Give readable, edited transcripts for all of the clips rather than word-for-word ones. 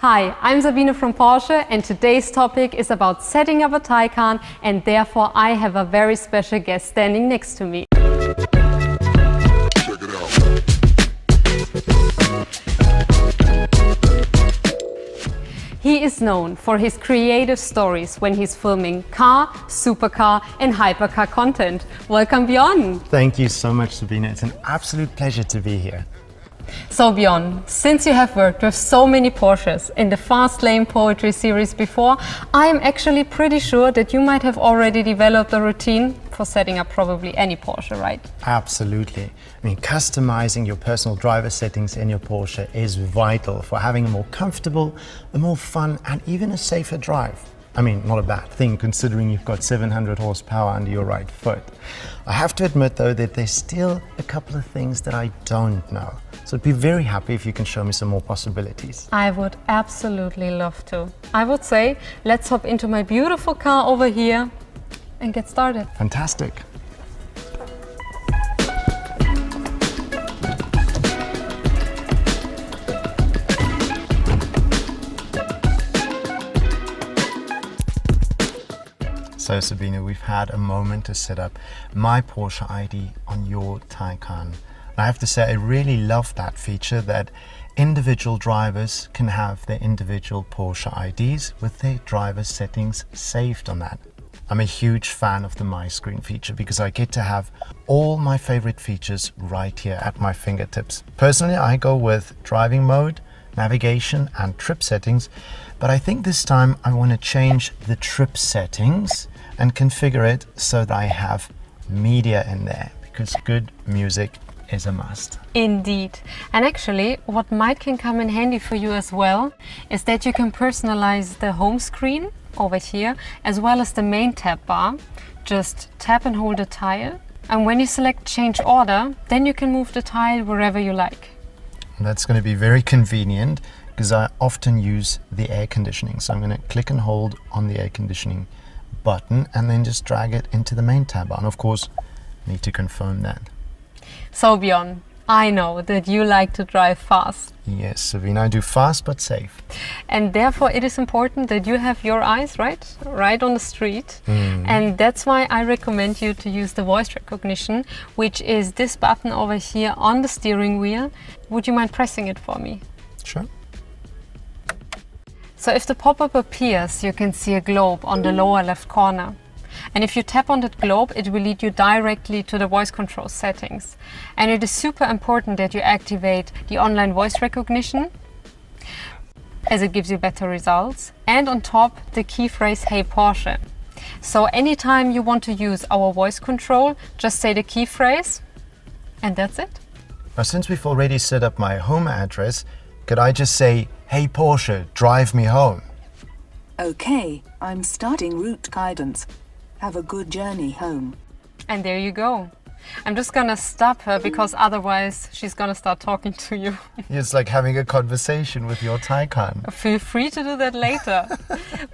Hi, I'm Sabine from Porsche and today's topic is about setting up a Taycan, and therefore I have a very special guest standing next to me. Check it out. He is known for his creative stories when he's filming car, supercar and hypercar content. Welcome Bijon. Thank you so much, Sabine. It's an absolute pleasure to be here. So Bijon, since you have worked with so many Porsches in the Fast Lane Poetry series before, I am actually pretty sure that you might have already developed a routine for setting up probably any Porsche, right? Absolutely. I mean, customizing your personal driver settings in your Porsche is vital for having a more comfortable, a more fun and even a safer drive. I mean, not a bad thing considering you've got 700 horsepower under your right foot. I have to admit though that there's still a couple of things that I don't know. So I'd be very happy if you can show me some more possibilities. I would absolutely love to. I would say, let's hop into my beautiful car over here and get started. Fantastic. So Sabine, we've had a moment to set up my Porsche ID on your Taycan. I have to say I really love that feature that individual drivers can have their individual Porsche IDs with their driver settings saved on that. I'm a huge fan of the MyScreen feature because I get to have all my favorite features right here at my fingertips. Personally, I go with driving mode, navigation and trip settings, but I think this time I want to change the trip settings and configure it so that I have media in there because good music is a must. Indeed. And actually, what can come in handy for you as well is that you can personalize the home screen over here as well as the main tab bar. Just tap and hold a tile, and when you select change order, then you can move the tile wherever you like. And that's going to be very convenient because I often use the air conditioning. So I'm going to click and hold on the air conditioning button and then just drag it into the main tab bar. And of course, I need to confirm that. So Bijon, I know that you like to drive fast. Yes, Sabine, I do fast but safe. And therefore it is important that you have your eyes right on the street. And that's why I recommend you to use the voice recognition, which is this button over here on the steering wheel. Would you mind pressing it for me? Sure. So if the pop-up appears, you can see a globe on the lower left corner. And if you tap on that globe, it will lead you directly to the voice control settings. And it is super important that you activate the online voice recognition, as it gives you better results. And on top, the key phrase, "Hey Porsche." So anytime you want to use our voice control, just say the key phrase, and that's it. Now, since we've already set up my home address, could I just say, "Hey Porsche, drive me home"? Okay, I'm starting route guidance. Have a good journey home. And there you go. I'm just gonna stop her because otherwise she's gonna start talking to you. It's like having a conversation with your Taycan. Feel free to do that later.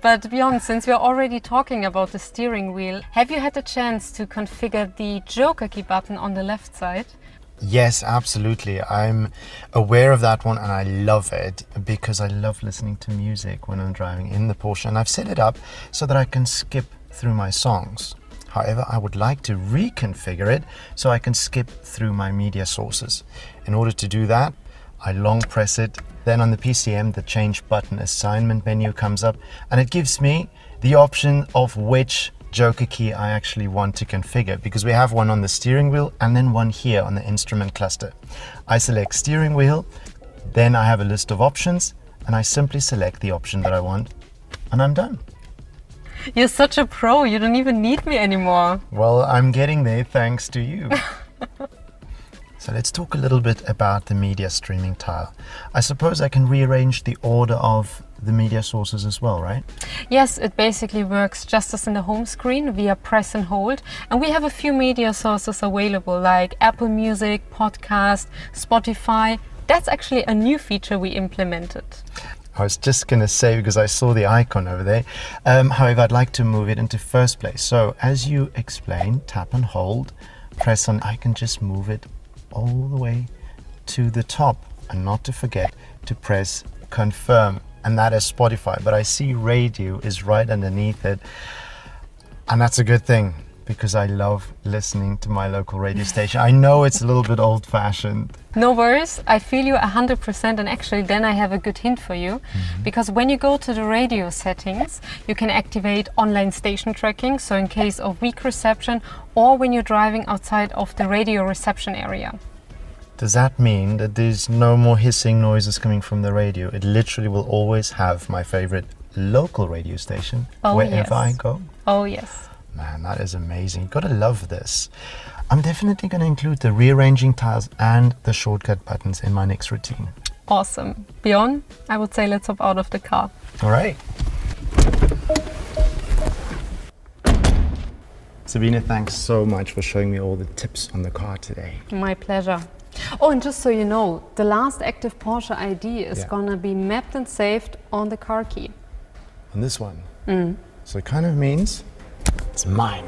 But Bijon, since we're already talking about the steering wheel, have you had a chance to configure the Joker key button on the left side? Yes, absolutely. I'm aware of that one and I love it because I love listening to music when I'm driving in the Porsche, and I've set it up so that I can skip through my songs. However, I would like to reconfigure it so I can skip through my media sources. In order to do that, I long press it. Then on the PCM, the change button assignment menu comes up and it gives me the option of which Joker key I actually want to configure, because we have one on the steering wheel and then one here on the instrument cluster. I select steering wheel, then I have a list of options and I simply select the option that I want and I'm done. You're such a pro, you don't even need me anymore. Well, I'm getting there thanks to you. So let's talk a little bit about the media streaming tile. I suppose I can rearrange the order of the media sources as well, right? Yes, it basically works just as in the home screen via press and hold. And we have a few media sources available like Apple Music, Podcast, Spotify. That's actually a new feature we implemented. I was just going to say, because I saw the icon over there. However, I'd like to move it into first place. So as you explained, tap and hold, press on, I can just move it all the way to the top. And not to forget to press confirm and that is Spotify. But I see radio is right underneath it, and that's a good thing because I love listening to my local radio station. I know it's a little bit old-fashioned. No worries, I feel you 100%, and actually then I have a good hint for you. Because when you go to the radio settings, you can activate online station tracking, so in case of weak reception or when you're driving outside of the radio reception area. Does that mean that there's no more hissing noises coming from the radio? It literally will always have my favorite local radio station wherever yes. I go? Oh yes. Man, that is amazing. You've got to love this. I'm definitely going to include the rearranging tiles and the shortcut buttons in my next routine. Awesome. Bijon, I would say let's hop out of the car. All right. Sabine, thanks so much for showing me all the tips on the car today. My pleasure. Oh, and just so you know, the last active Porsche ID is gonna be mapped and saved on the car key. On this one? So it kind of means it's mine.